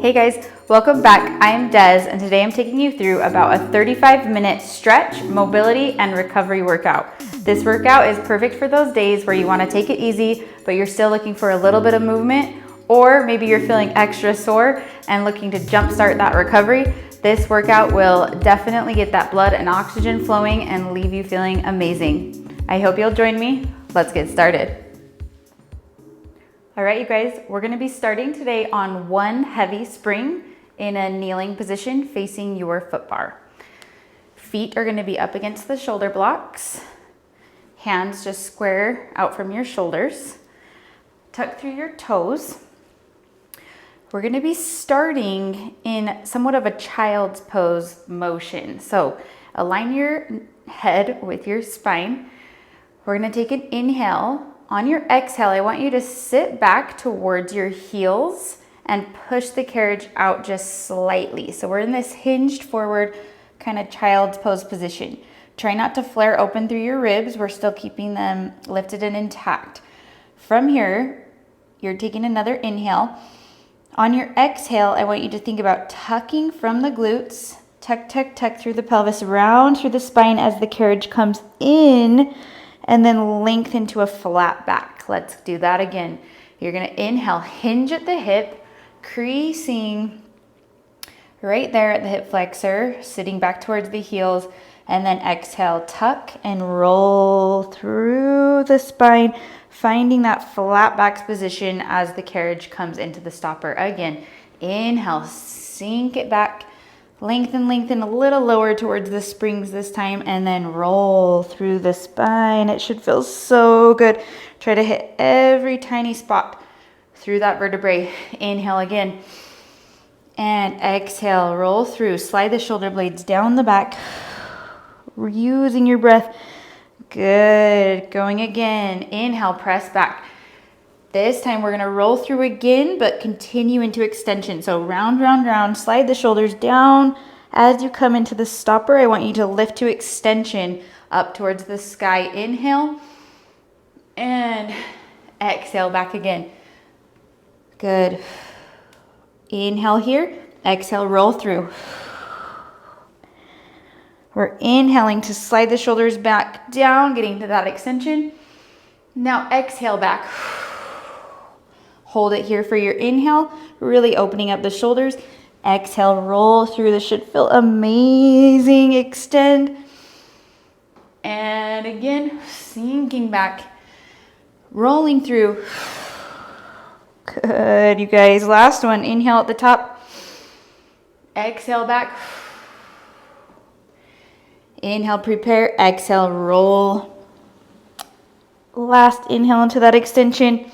Hey guys, welcome back. I'm Des, and today I'm taking you through about a 35-minute stretch, mobility, and recovery workout. This workout is perfect for those days where you want to take it easy, but you're still looking for a little bit of movement, or maybe you're feeling extra sore and looking to jumpstart that recovery. This workout will definitely get that blood and oxygen flowing and leave you feeling amazing. I hope you'll join me. Let's get started. All right, you guys, we're gonna be starting today on one heavy spring in a kneeling position facing your foot bar. Feet are gonna be up against the shoulder blocks. Hands just square out from your shoulders. Tuck through your toes. We're gonna be starting in somewhat of a child's pose motion. So align your head with your spine. We're gonna take an inhale. On your exhale, I want you to sit back towards your heels and push the carriage out just slightly. So we're in this hinged forward kind of child's pose position. Try not to flare open through your ribs. We're still keeping them lifted and intact. From here, you're taking another inhale. On your exhale, I want you to think about tucking from the glutes, tuck, tuck, tuck through the pelvis, round through the spine as the carriage comes in, and then lengthen to a flat back. Let's do that again. You're gonna inhale, hinge at the hip, creasing right there at the hip flexor, sitting back towards the heels, and then exhale, tuck and roll through the spine, finding that flat back position as the carriage comes into the stopper. Again, inhale, sink it back, lengthen a little lower towards the springs this time, and then roll through the spine. It should feel so good. Try to hit every tiny spot through that vertebrae. Inhale again. And exhale, roll through. Slide the shoulder blades down the back. Using your breath. Good. Going again. Inhale, press back. This time we're gonna roll through again, but continue into extension. So round, round, round, slide the shoulders down. As you come into the stopper, I want you to lift to extension up towards the sky. Inhale and exhale back again. Good. Inhale here, exhale, roll through. We're inhaling to slide the shoulders back down, getting to that extension. Now exhale back. Hold it here for your inhale, really opening up the shoulders. Exhale, roll through. This should feel amazing. Extend. And again, sinking back, rolling through. Good, you guys. Last one. Inhale at the top. Exhale back. Inhale, prepare. Exhale, roll. Last inhale into that extension.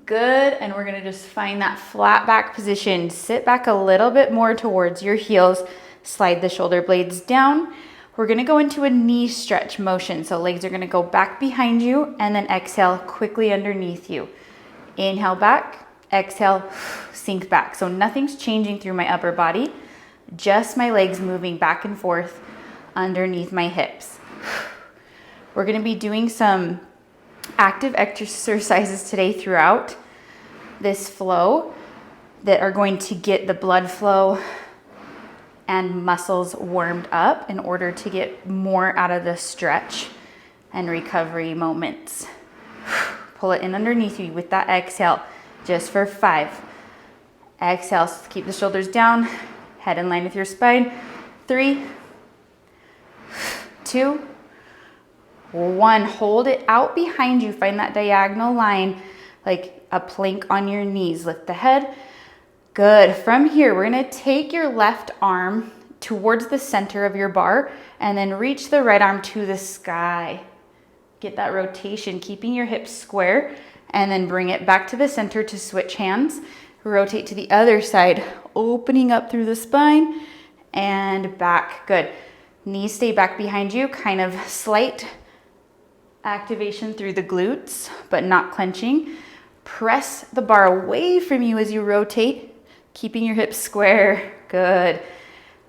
Good, and we're gonna just find that flat back position. Sit back a little bit more towards your heels. Slide the shoulder blades down. We're gonna go into a knee stretch motion. So legs are gonna go back behind you and then exhale quickly underneath you. Inhale back, exhale, sink back. So nothing's changing through my upper body, just my legs moving back and forth underneath my hips. We're gonna be doing some active exercises today throughout this flow that are going to get the blood flow and muscles warmed up in order to get more out of the stretch and recovery moments. Pull it in underneath you with that exhale, just for 5. Exhale, so keep the shoulders down, head in line with your spine. 3, 2, 1, hold it out behind you. Find that diagonal line, like a plank on your knees. Lift the head. Good. From here, we're gonna take your left arm towards the center of your bar and then reach the right arm to the sky. Get that rotation, keeping your hips square, and then bring it back to the center to switch hands. Rotate to the other side, opening up through the spine and back. Good. Knees stay back behind you, kind of slight activation through the glutes, but not clenching. Press the bar away from you as you rotate, keeping your hips square. Good.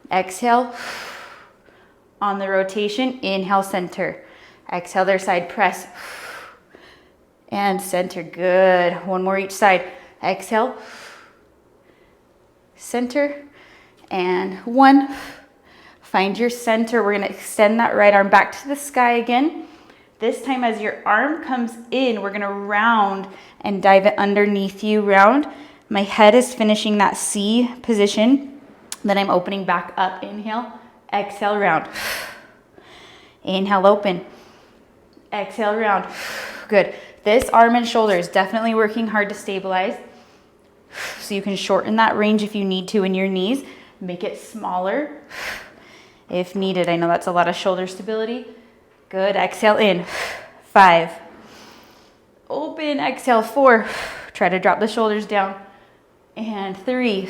Exhale on the rotation. Inhale, center. Exhale, their side, press. And center. Good. One more each side. Exhale. center, and 1. Find your center. We're gonna extend that right arm back to the sky again. This time as your arm comes in, we're gonna round and dive it underneath you, round. My head is finishing that C position. Then I'm opening back up. Inhale, exhale, round. Inhale, open. Exhale, round. Good. This arm and shoulder is definitely working hard to stabilize. So you can shorten that range if you need to in your knees. Make it smaller if needed. I know that's a lot of shoulder stability. Good. Exhale in. 5. Open. Exhale. 4. Try to drop the shoulders down. And 3.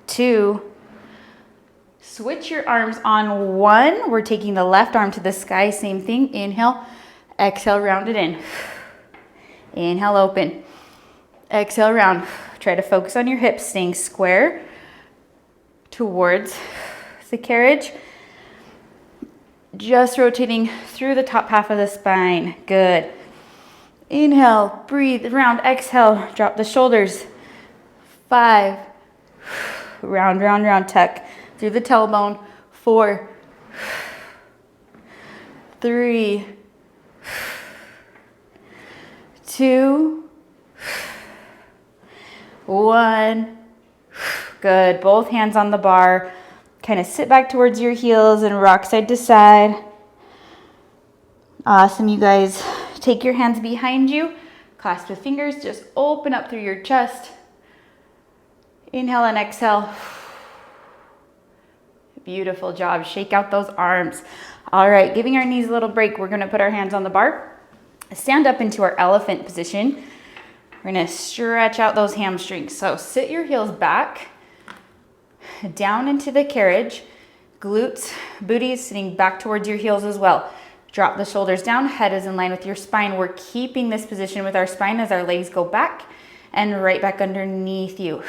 2. Switch your arms on. 1. We're taking the left arm to the sky. Same thing. Inhale. Exhale. Round it in. Inhale. Open. Exhale. Round. Try to focus on your hips, staying square towards the carriage. Just rotating through the top half of the spine. Good. Inhale, breathe, round, exhale, drop the shoulders. 5. Round, round, round, tuck through the tailbone. 4. 3. 2. 1. Good. Both hands on the bar. Kind of sit back towards your heels and rock side to side. Awesome, you guys. Take your hands behind you. Clasp the fingers. Just open up through your chest. Inhale and exhale. Beautiful job. Shake out those arms. All right, giving our knees a little break. We're going to put our hands on the bar. Stand up into our elephant position. We're going to stretch out those hamstrings. So sit your heels back. Down into the carriage, glutes, booties sitting back towards your heels as well. Drop the shoulders down, head is in line with your spine. We're keeping this position with our spine as our legs go back and right back underneath you.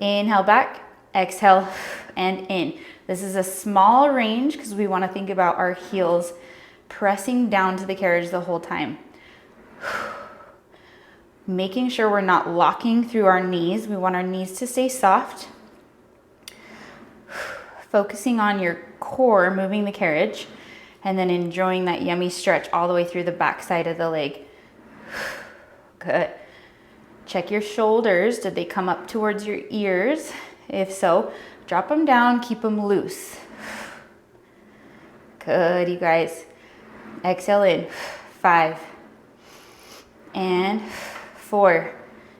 Inhale back, exhale, and in. This is a small range because we want to think about our heels pressing down to the carriage the whole time. Making sure we're not locking through our knees. We want our knees to stay soft. Focusing on your core, moving the carriage, and then enjoying that yummy stretch all the way through the back side of the leg. Good. Check your shoulders. Did they come up towards your ears? If so, drop them down, keep them loose. Good, you guys. Exhale in. 5. And 4.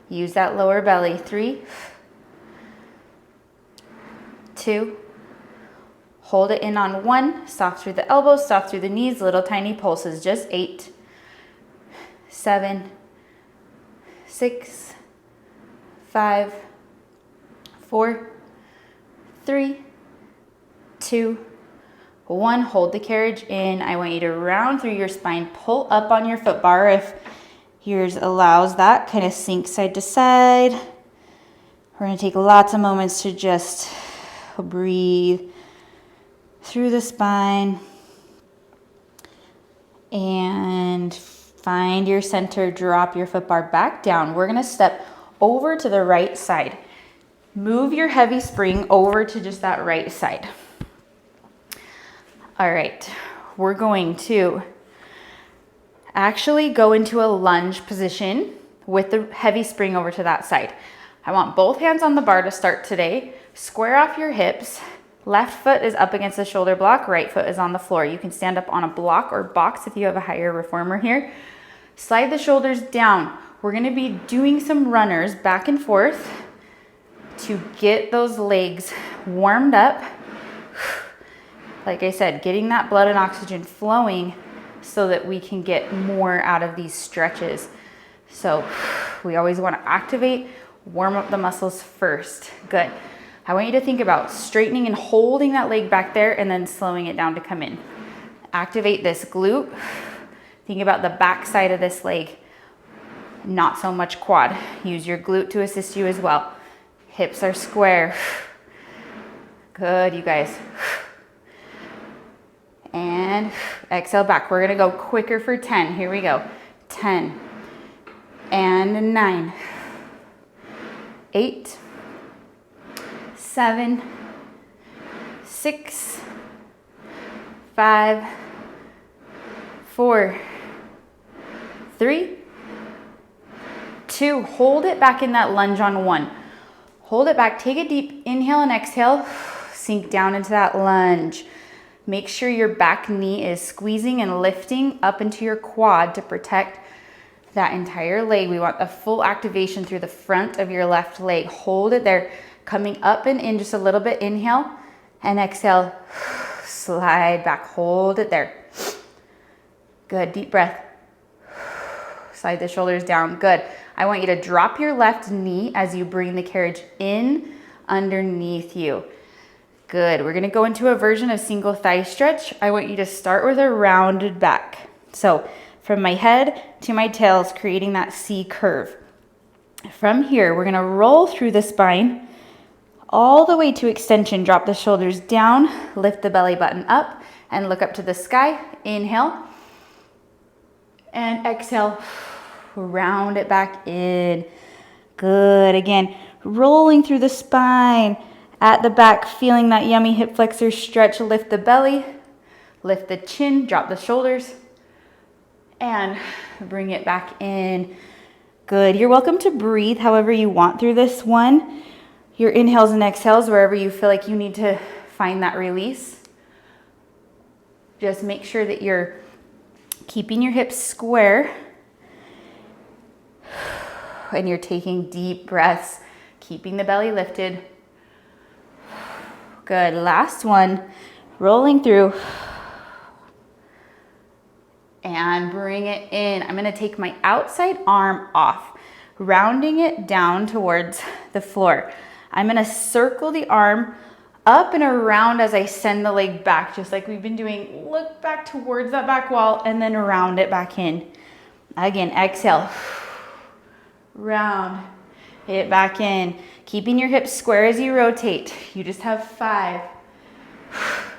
Use that lower belly. 3. 2. Hold it in on 1, soft through the elbows, soft through the knees, little tiny pulses, just 8, 7, 6, 5, 4, 3, 2, 1. Hold the carriage in. I want you to round through your spine, pull up on your foot bar if yours allows that, kind of sink side to side. We're gonna take lots of moments to just breathe through the spine and find your center. Drop your foot bar back down. We're gonna step over to the right side. Move your heavy spring over to just that right side. All right, we're going to actually go into a lunge position with the heavy spring over to that side. I want both hands on the bar to start today. Square off your hips. Left foot is up against the shoulder block, right foot is on the floor. You can stand up on a block or box if you have a higher reformer here. Slide the shoulders down. We're gonna be doing some runners back and forth to get those legs warmed up. Like I said, getting that blood and oxygen flowing so that we can get more out of these stretches. So we always wanna activate, warm up the muscles first. Good. I want you to think about straightening and holding that leg back there and then slowing it down to come in. Activate this glute. Think about the back side of this leg, not so much quad. Use your glute to assist you as well. Hips are square. Good, you guys. And exhale back. We're gonna go quicker for 10. Here we go. 10 and 9 8, 7, 6, 5, 4, 3, 2. Hold it back in that lunge on 1. Hold it back. Take a deep inhale and exhale. Sink down into that lunge. Make sure your back knee is squeezing and lifting up into your quad to protect that entire leg. We want a full activation through the front of your left leg. Hold it there. Coming up and in just a little bit. Inhale and exhale. Slide back. Hold it there. Good. Deep breath. Slide the shoulders down. Good. I want you to drop your left knee as you bring the carriage in underneath you. Good. We're going to go into a version of single thigh stretch. I want you to start with a rounded back. So from my head to my tails, creating that C curve. From here, we're going to roll through the spine all the way to extension. Drop the shoulders down, lift the belly button up, and look up to the sky. Inhale and exhale. Round it back in. Good. Again, rolling through the spine. At the back, feeling that yummy hip flexor stretch. Lift the belly, lift the chin, drop the shoulders, and bring it back in. Good. You're welcome to breathe however you want through this one. Your inhales and exhales, wherever you feel like you need to find that release. Just make sure that you're keeping your hips square and you're taking deep breaths, keeping the belly lifted. Good. Last one. Rolling through. And bring it in. I'm going to take my outside arm off, rounding it down towards the floor. I'm going to circle the arm up and around as I send the leg back, just like we've been doing. Look back towards that back wall and then round it back in. Again, exhale. Round it back in. Keeping your hips square as you rotate. You just have 5.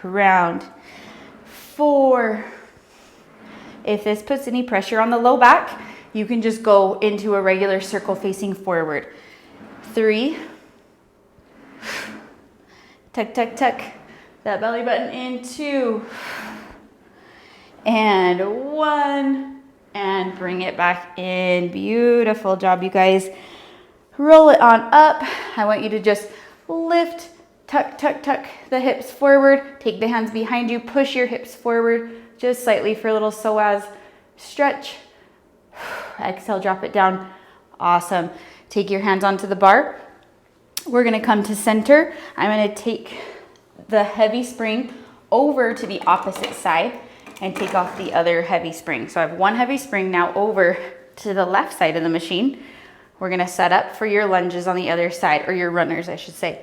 Round. 4. If this puts any pressure on the low back, you can just go into a regular circle facing forward. 3. Tuck, tuck, tuck. That belly button in. 2. And 1. And bring it back in. Beautiful job, you guys. Roll it on up. I want you to just lift, tuck, tuck, tuck the hips forward. Take the hands behind you. Push your hips forward just slightly for a little psoas stretch. Exhale, drop it down. Awesome. Take your hands onto the bar. We're going to come to center. I'm going to take the heavy spring over to the opposite side and take off the other heavy spring. So I have one heavy spring now over to the left side of the machine. We're going to set up for your lunges on the other side, or your runners, I should say.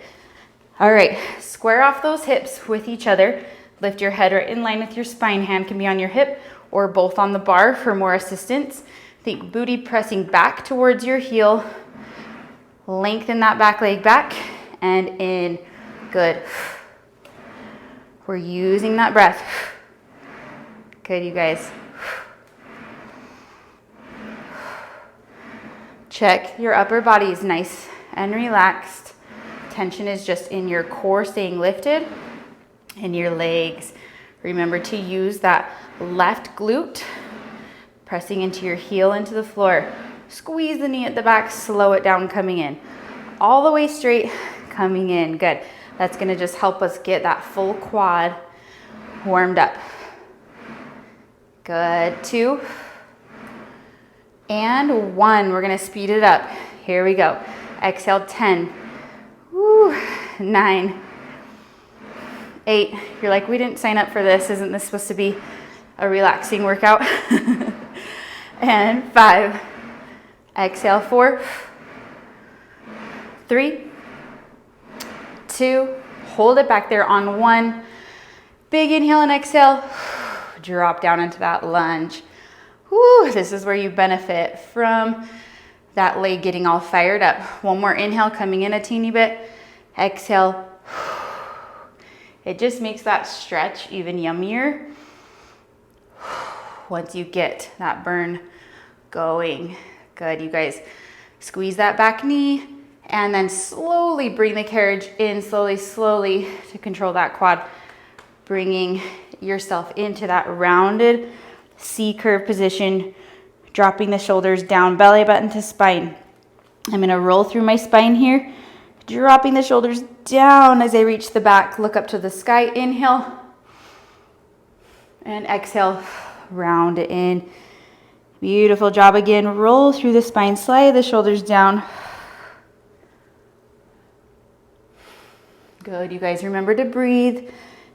All right, square off those hips with each other. Lift your head right in line with your spine. Hand can be on your hip or both on the bar for more assistance. Think booty pressing back towards your heel. Lengthen that back leg back and in. Good. We're using that breath. Good, you guys. Check your upper body is nice and relaxed. Tension is just in your core staying lifted and your legs. Remember to use that left glute, pressing into your heel into the floor. Squeeze the knee at the back, slow it down coming in. All the way straight, coming in. Good. That's going to just help us get that full quad warmed up. Good. 2. And 1. We're going to speed it up. Here we go. Exhale, 10. Woo. 9. 8. You're like, we didn't sign up for this. Isn't this supposed to be a relaxing workout? And 5. Exhale, 4. 3. 2. Hold it back there on 1. Big inhale and exhale. Drop down into that lunge. Woo, this is where you benefit from that leg getting all fired up. One more inhale, coming in a teeny bit. Exhale. It just makes that stretch even yummier once you get that burn going. Good, you guys. Squeeze that back knee And then slowly bring the carriage in, slowly, slowly to control that quad. Bringing yourself into that rounded C curve position, dropping the shoulders down, belly button to spine. I'm gonna roll through my spine here, dropping the shoulders down as I reach the back, look up to the sky, inhale, and exhale, round it in. Beautiful job again, roll through the spine, slide the shoulders down. Good, you guys remember to breathe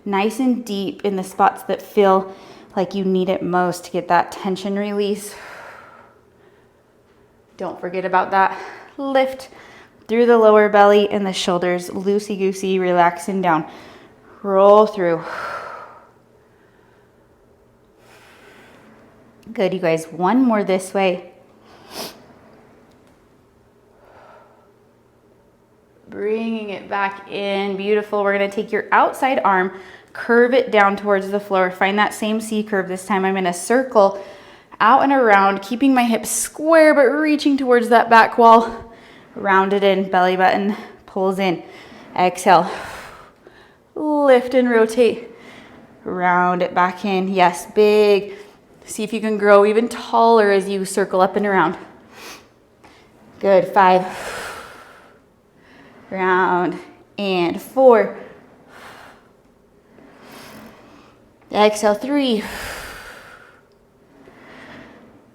nice and deep in the spots that feel like you need it most to get that tension release. Don't forget about that lift through the lower belly and the shoulders, loosey-goosey, relaxing down. Roll through. Good, you guys. One more this way. Bringing it back in. Beautiful. We're going to take your outside arm, curve it down towards the floor. Find that same C curve. This time I'm going to circle out and around, keeping my hips square, but reaching towards that back wall. Round it in, belly button pulls in. Exhale. Lift and rotate. Round it back in. Yes, big. See if you can grow even taller as you circle up and around. Good, 5. Round and 4. Exhale, 3.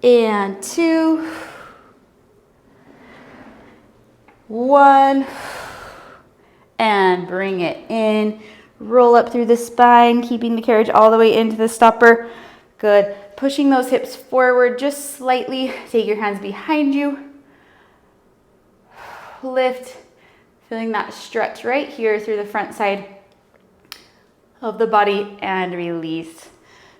And 2. 1. And bring it in. Roll up through the spine, keeping the carriage all the way into the stopper. Good. Pushing those hips forward just slightly. Take your hands behind you. Lift. Feeling that stretch right here through the front side of the body and release.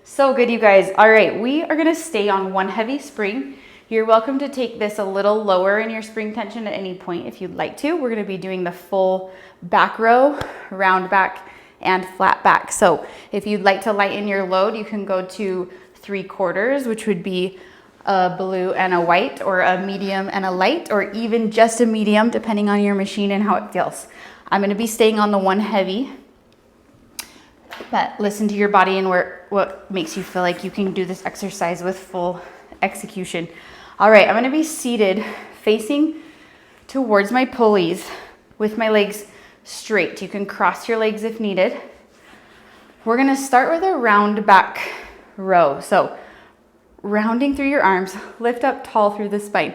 So good, you guys. All right, we are gonna stay on one heavy spring. You're welcome to take this a little lower in your spring tension at any point if you'd like to. We're gonna be doing the full back row, round back, and flat back. So if you'd like to lighten your load, you can go to 3/4, which would be a blue and a white, or a medium and a light, or even just a medium, depending on your machine and how it feels. I'm gonna be staying on the one heavy, but listen to your body and what makes you feel like you can do this exercise with full execution. All right, I'm gonna be seated facing towards my pulleys with my legs straight. You can cross your legs if needed. We're gonna start with a round back row. So rounding through your arms, lift up tall through the spine.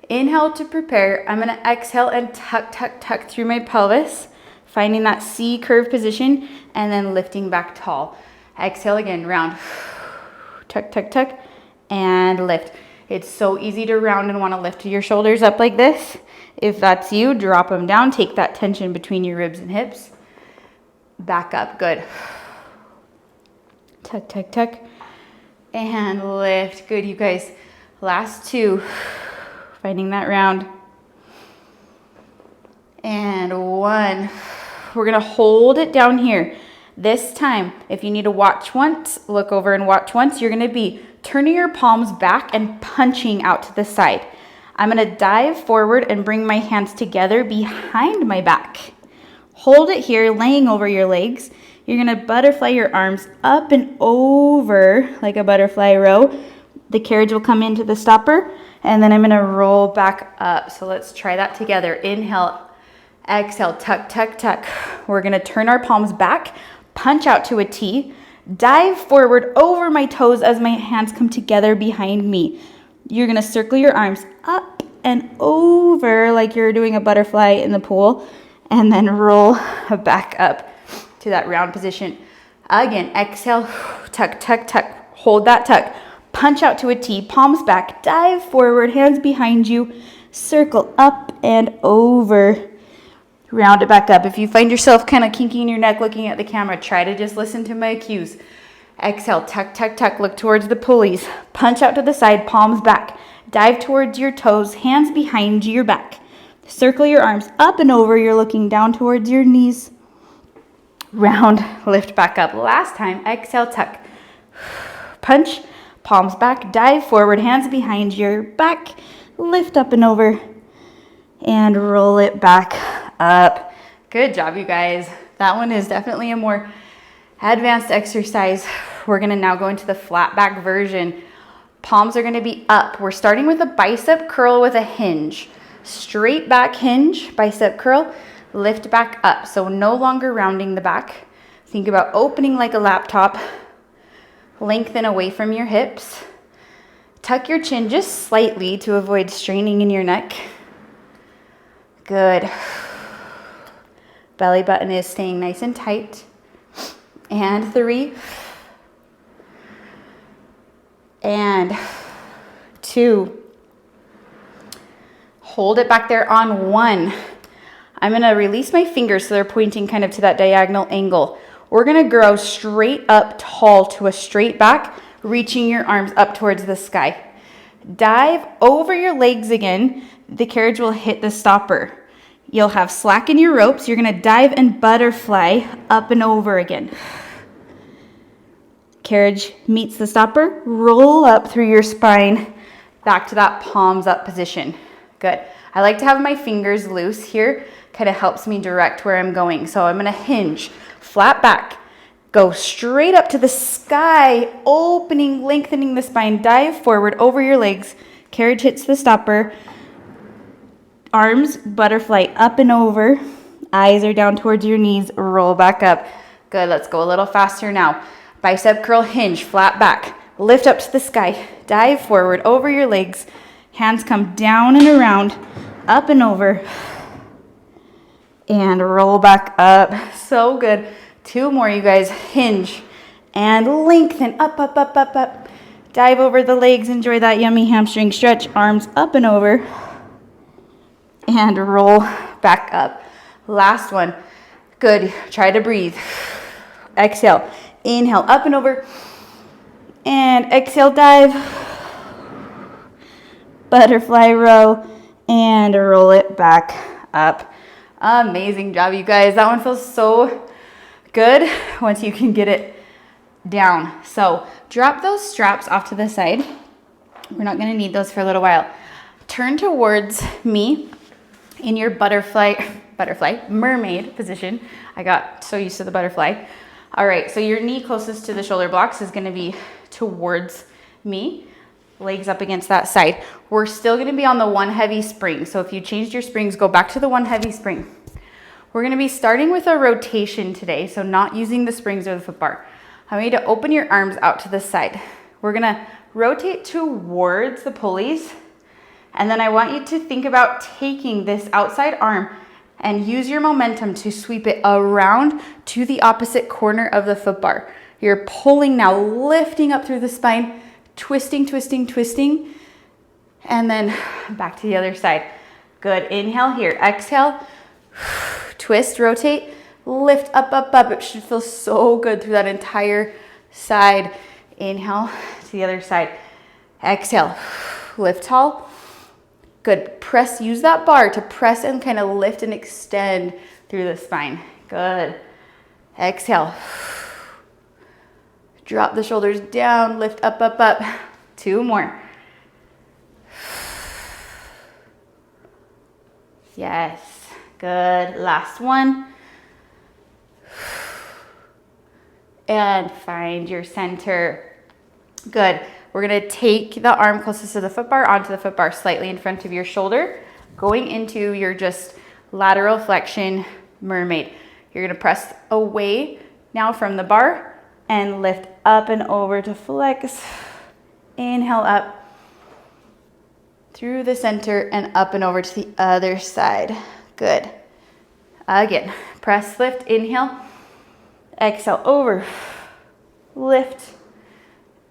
Inhale to prepare. I'm gonna exhale and tuck, tuck, tuck through my pelvis, finding that C curve position, and then lifting back tall. Exhale again, round. Tuck, tuck, tuck, and lift. It's so easy to round and wanna lift your shoulders up like this. If that's you, drop them down. Take that tension between your ribs and hips. Back up, good. Tuck, tuck, tuck. And lift. Good, you guys. Last 2. Finding that round. And 1. We're going to hold it down here. This time, if you need to watch once, look over and watch once, you're going to be turning your palms back and punching out to the side. I'm going to dive forward and bring my hands together behind my back. Hold it here, laying over your legs. You're gonna butterfly your arms up and over like a butterfly row. The carriage will come into the stopper, and then I'm gonna roll back up. So let's try that together. Inhale, exhale, tuck, tuck, tuck. We're gonna turn our palms back, punch out to a T, dive forward over my toes as my hands come together behind me. You're gonna circle your arms up and over like you're doing a butterfly in the pool, and then roll back up to that round position. Again, exhale, tuck, tuck, tuck. Hold that tuck. Punch out to a T, palms back, dive forward, hands behind you, circle up and over. Round it back up. If you find yourself kind of kinking your neck looking at the camera, try to just listen to my cues. Exhale, tuck, tuck, tuck. Look towards the pulleys. Punch out to the side, palms back. Dive towards your toes, hands behind your back. Circle your arms up and over. You're looking down towards your knees. Round, lift back up. Last time, exhale, tuck. Punch, palms back, dive forward, hands behind your back, lift up and over. and roll it back up. Good job, you guys. That one is definitely a more advanced exercise. We're gonna now go into the flat back version. Palms are gonna be up. We're starting with a bicep curl with a hinge. Straight back hinge, bicep curl, lift back up. So no longer rounding the back. Think about opening like a laptop. Lengthen away from your hips. Tuck your chin just slightly to avoid straining in your neck. Good. Belly button is staying nice and tight. And 3. And 2. Hold it back there on 1. I'm gonna release my fingers so they're pointing kind of to that diagonal angle. We're gonna grow straight up tall to a straight back, reaching your arms up towards the sky. Dive over your legs again. The carriage will hit the stopper. You'll have slack in your ropes. You're gonna dive and butterfly up and over again. Carriage meets the stopper, roll up through your spine, back to that palms up position. Good. I like to have my fingers loose here, kind of helps me direct where I'm going. So I'm gonna hinge, flat back, go straight up to the sky, opening, lengthening the spine, dive forward over your legs, carriage hits the stopper, arms, butterfly up and over, eyes are down towards your knees, roll back up. Good, let's go a little faster now. Bicep curl, hinge, flat back, lift up to the sky, dive forward over your legs, hands come down and around, up and over, and roll back up. So good. 2 more, you guys. Hinge and lengthen, up, up, up, up, up. Dive over the legs, enjoy that yummy hamstring stretch, arms up and over, and roll back up. Last one. Good, try to breathe. Exhale, inhale, up and over, and exhale, dive. Butterfly row, and roll it back up. Amazing job, you guys. That one feels so good once you can get it down. So drop those straps off to the side. We're not gonna need those for a little while. Turn towards me in your butterfly, mermaid position. I got so used to the butterfly. All right, so your knee closest to the shoulder blocks is gonna be towards me. Legs up against that side. We're still gonna be on the 1 heavy spring. So if you changed your springs, go back to the 1 heavy spring. We're gonna be starting with a rotation today, so not using the springs or the foot bar. I want you to open your arms out to the side. We're gonna rotate towards the pulleys, and then I want you to think about taking this outside arm and use your momentum to sweep it around to the opposite corner of the foot bar. You're pulling now, lifting up through the spine, twisting, twisting, twisting, and then back to the other side. Good, inhale here, exhale, twist, rotate, lift up, up, up. It should feel so good through that entire side. Inhale to the other side, exhale, lift tall. Good, press, use that bar to press and kind of lift and extend through the spine. Good, exhale. Drop the shoulders down, lift up, up, up. 2 more. Yes, good. Last one. And find your center. Good. We're gonna take the arm closest to the foot bar onto the foot bar slightly in front of your shoulder, going into your just lateral flexion mermaid. You're gonna press away now from the bar and lift up and over to flex. Inhale up through the center and up and over to the other side. Good. Again, press, lift, inhale, exhale, over, lift,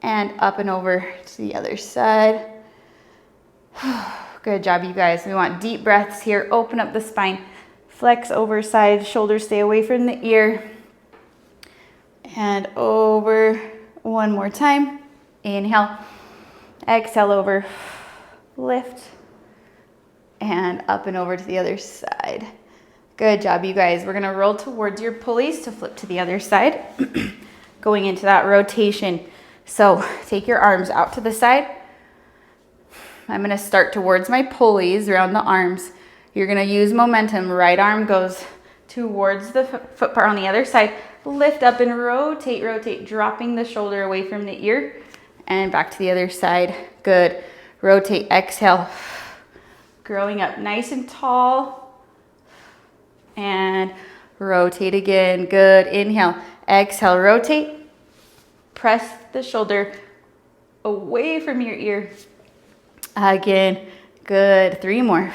and up and over to the other side. Good job, you guys. We want deep breaths here. Open up the spine, flex over side, shoulders stay away from the ear. And over. 1 more time. Inhale, exhale, over, lift, and up and over to the other side. Good job, you guys. We're gonna roll towards your pulleys to flip to the other side. Going into that rotation. So take your arms out to the side. I'm gonna start towards my pulleys around the arms. You're gonna use momentum. Right arm goes towards the foot part on the other side. Lift up and rotate, rotate, dropping the shoulder away from the ear and back to the other side. Good. Rotate, exhale. Growing up nice and tall. And rotate again. Good. Inhale, exhale, rotate. Press the shoulder away from your ear. Again. Good. 3 more.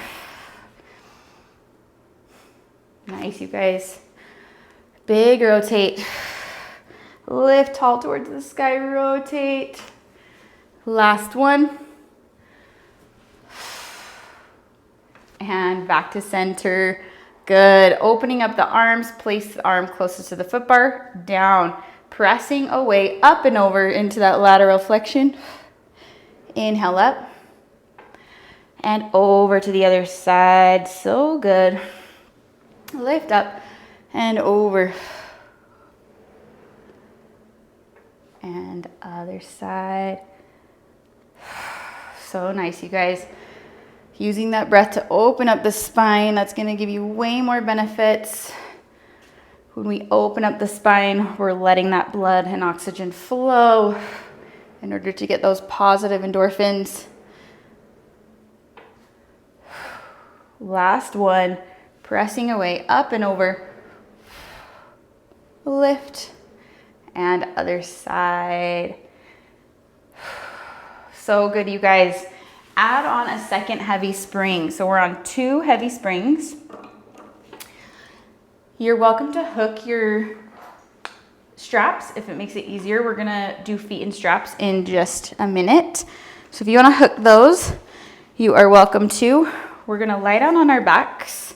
Nice, you guys. Big rotate. Lift tall towards the sky, rotate. Last one. And back to center. Good. Opening up the arms, place the arm closest to the foot bar, down. Pressing away, up and over into that lateral flexion. Inhale up. And over to the other side. So good. Lift up and over. And other side. So nice, you guys. Using that breath to open up the spine, that's gonna give you way more benefits. When we open up the spine, we're letting that blood and oxygen flow in order to get those positive endorphins. Last one, pressing away, up and over. Lift, and other side. So good, you guys. Add on a second heavy spring. So we're on 2 heavy springs. You're welcome to hook your straps if it makes it easier. We're gonna do feet and straps in just a minute. So if you wanna hook those, you are welcome to. We're gonna lie down on our backs.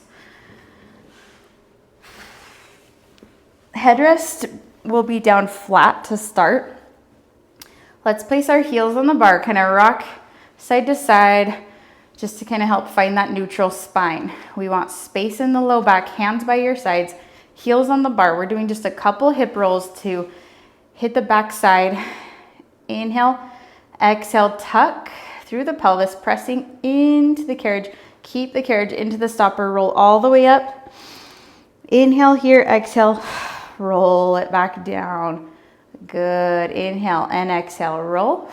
Headrest will be down flat to start. Let's place our heels on the bar, kind of rock side to side, just to kind of help find that neutral spine. We want space in the low back, hands by your sides, heels on the bar. We're doing just a couple hip rolls to hit the back side. Inhale, exhale, tuck through the pelvis, pressing into the carriage. Keep the carriage into the stopper, roll all the way up. Inhale here, exhale, roll it back down. Good. Inhale and exhale, roll.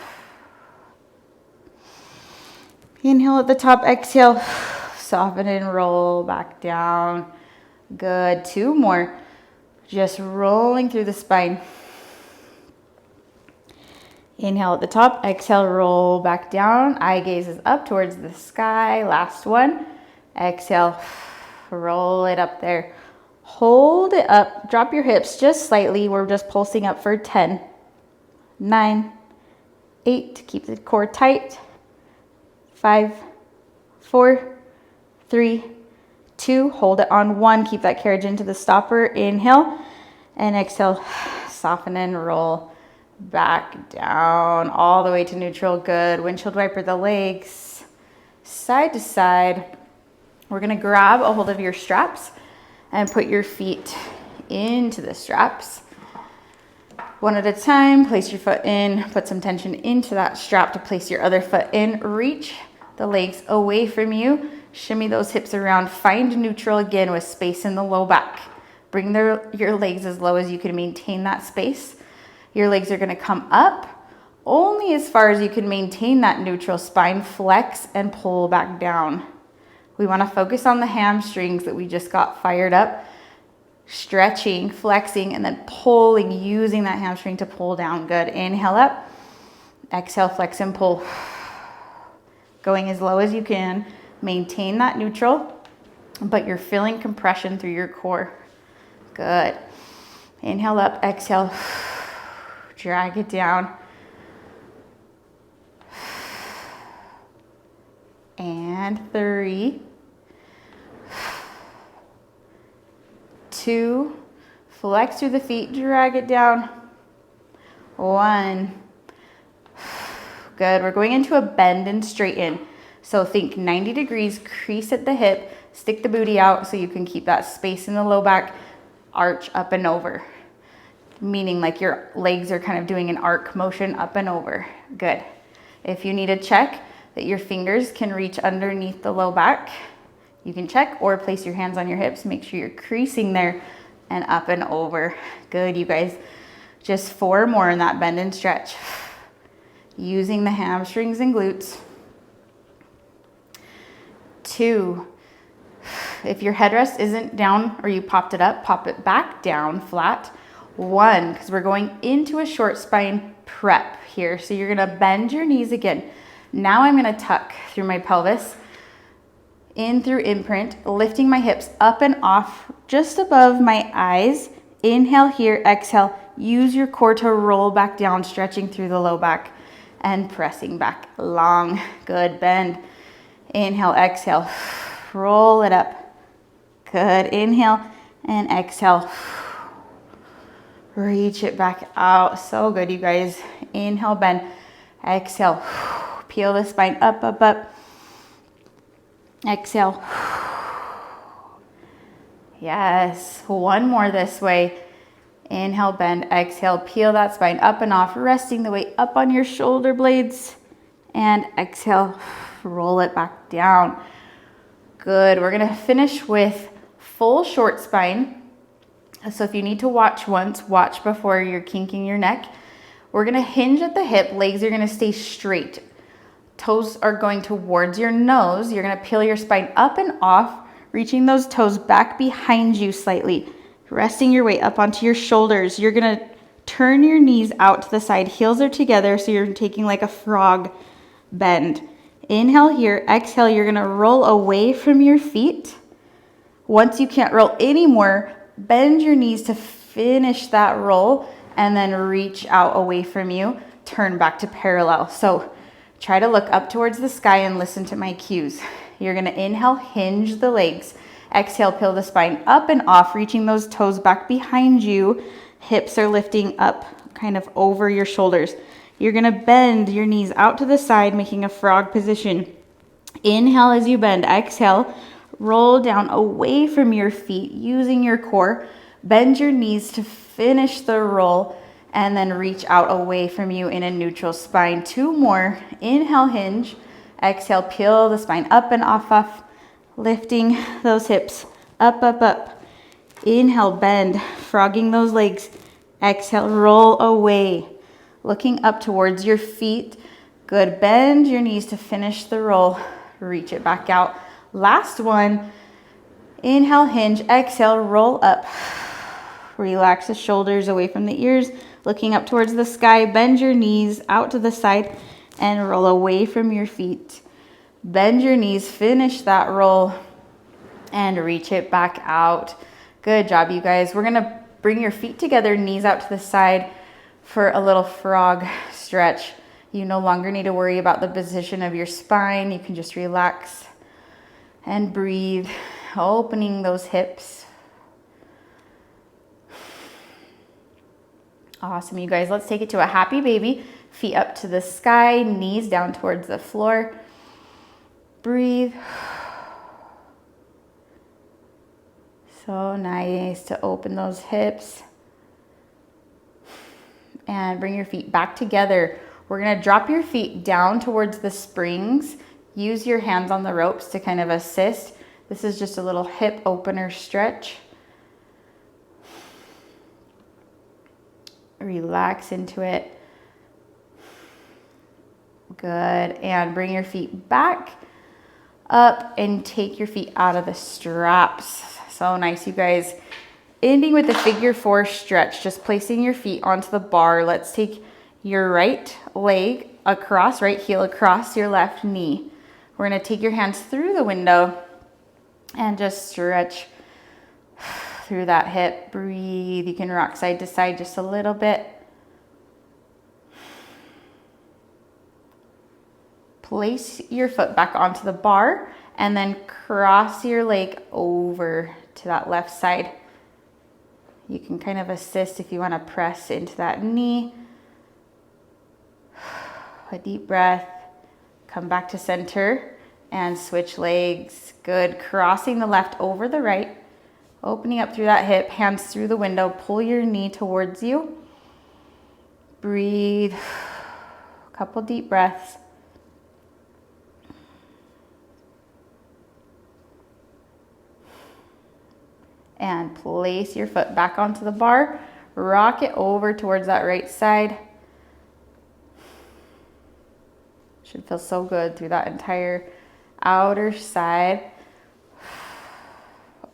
Inhale at the top, exhale, soften and roll back down. Good. 2 more. Just rolling through the spine. Inhale at the top, exhale, roll back down. Eye gaze is up towards the sky. Last one. Exhale, roll it up there. Hold it up, drop your hips just slightly. We're just pulsing up for 10, 9, 8, keep the core tight. 5, 4, 3, 2, hold it on 1. Keep that carriage into the stopper. Inhale and exhale, soften and roll back down all the way to neutral. Good. Windshield wiper the legs side to side. We're gonna grab a hold of your straps and put your feet into the straps. One at a time, place your foot in, put some tension into that strap to place your other foot in. Reach the legs away from you. Shimmy those hips around. Find neutral again with space in the low back. Bring your legs as low as you can maintain that space. Your legs are gonna come up only as far as you can maintain that neutral spine. Flex and pull back down. We wanna focus on the hamstrings that we just got fired up. Stretching, flexing, and then pulling, using that hamstring to pull down. Good. Inhale up. Exhale, flex and pull. Going as low as you can. Maintain that neutral, but you're feeling compression through your core. Good. Inhale up, exhale. Drag it down. And 3, 2, flex through the feet, drag it down. 1. Good. We're going into a bend and straighten. So think 90 degrees, crease at the hip, stick the booty out so you can keep that space in the low back, arch up and over. Meaning like your legs are kind of doing an arc motion up and over. Good. If you need to check that your fingers can reach underneath the low back, You can check or place your hands on your hips. Make sure you're creasing there and up and over. Good, you guys. Just 4 more in that bend and stretch. Using the hamstrings and glutes. 2. If your headrest isn't down or you popped it up, pop it back down flat. 1, because we're going into a short spine prep here. So you're gonna bend your knees again. Now I'm gonna tuck through my pelvis, in through imprint, lifting my hips up and off just above my eyes. Inhale here, exhale. Use your core to roll back down, stretching through the low back and pressing back long. Good, bend. Inhale, exhale. Roll it up. Good, inhale and exhale. Reach it back out. So good, you guys. Inhale, bend. Exhale. Peel the spine up, up, up. Exhale. Yes. 1 more this way. Inhale, bend. Exhale. Peel that spine up and off, resting the weight up on your shoulder blades. And exhale. Roll it back down. Good. We're going to finish with full short spine. So if you need to watch once, watch before you're kinking your neck. We're going to hinge at the hip. Legs are going to stay straight. Toes are going towards your nose. You're going to peel your spine up and off, reaching those toes back behind you slightly, resting your weight up onto your shoulders. You're going to turn your knees out to the side. Heels are together, so you're taking like a frog bend. Inhale here. Exhale, you're going to roll away from your feet. Once you can't roll anymore, bend your knees to finish that roll and then reach out away from you. Turn back to parallel. So try to look up towards the sky and listen to my cues. You're going to inhale, hinge the legs. Exhale, peel the spine up and off, reaching those toes back behind you. Hips are lifting up, kind of over your shoulders. You're going to bend your knees out to the side, making a frog position. Inhale as you bend. Exhale, roll down away from your feet, using your core. Bend your knees to finish the roll. And then reach out away from you in a neutral spine. 2 more. Inhale, hinge. Exhale, peel the spine up and off, off. Lifting those hips up, up, up. Inhale, bend, frogging those legs. Exhale, roll away. Looking up towards your feet. Good, bend your knees to finish the roll. Reach it back out. Last one. Inhale, hinge. Exhale, roll up. Relax the shoulders away from the ears. Looking up towards the sky, bend your knees out to the side and roll away from your feet. Bend your knees, finish that roll and reach it back out. Good job, you guys. We're gonna bring your feet together, knees out to the side for a little frog stretch. You no longer need to worry about the position of your spine. You can just relax and breathe, opening those hips. Awesome, you guys. Let's take it to a happy baby. Feet up to the sky, knees down towards the floor. Breathe. So nice to open those hips. And bring your feet back together. We're going to drop your feet down towards the springs. Use your hands on the ropes to kind of assist. This is just a little hip opener stretch. Relax into it. Good. And bring your feet back up and take your feet out of the straps. So nice, you guys. Ending with the figure 4 stretch, just placing your feet onto the bar. Let's take your right leg across, right heel across your left knee. We're going to take your hands through the window and just stretch through that hip. Breathe. You can rock side to side just a little bit. Place your foot back onto the bar and then cross your leg over to that left side. You can kind of assist if you want to press into that knee. A deep breath. Come back to center and switch legs. Good. Crossing the left over the right. Opening up through that hip, hands through the window. Pull your knee towards you. Breathe. A couple deep breaths. and place your foot back onto the bar. Rock it over towards that right side. Should feel so good through that entire outer side.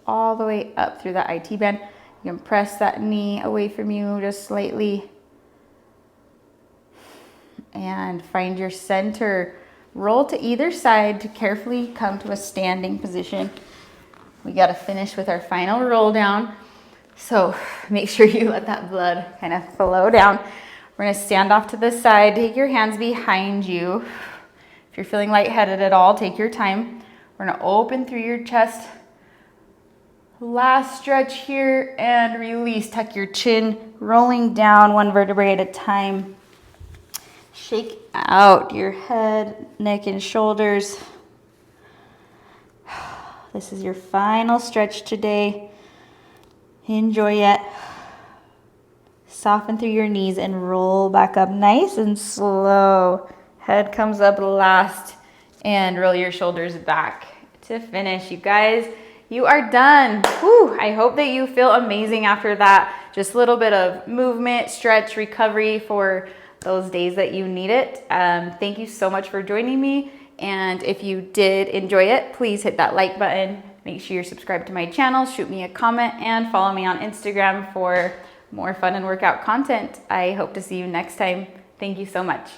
All the way up through that IT band. You can press that knee away from you just slightly. And find your center. Roll to either side to carefully come to a standing position. We got to finish with our final roll down. So make sure you let that blood kind of flow down. We're going to stand off to the side. Take your hands behind you. If you're feeling lightheaded at all, take your time. We're going to open through your chest. Last stretch here and release. Tuck your chin, rolling down one vertebrae at a time. Shake out your head, neck, and shoulders. This is your final stretch today. Enjoy it. Soften through your knees and roll back up nice and slow. Head comes up last and roll your shoulders back to finish. You guys, you are done. Whew, I hope that you feel amazing after that. Just a little bit of movement, stretch, recovery for those days that you need it. Thank you so much for joining me. And if you did enjoy it, please hit that like button. Make sure you're subscribed to my channel, shoot me a comment, and follow me on Instagram for more fun and workout content. I hope to see you next time. Thank you so much.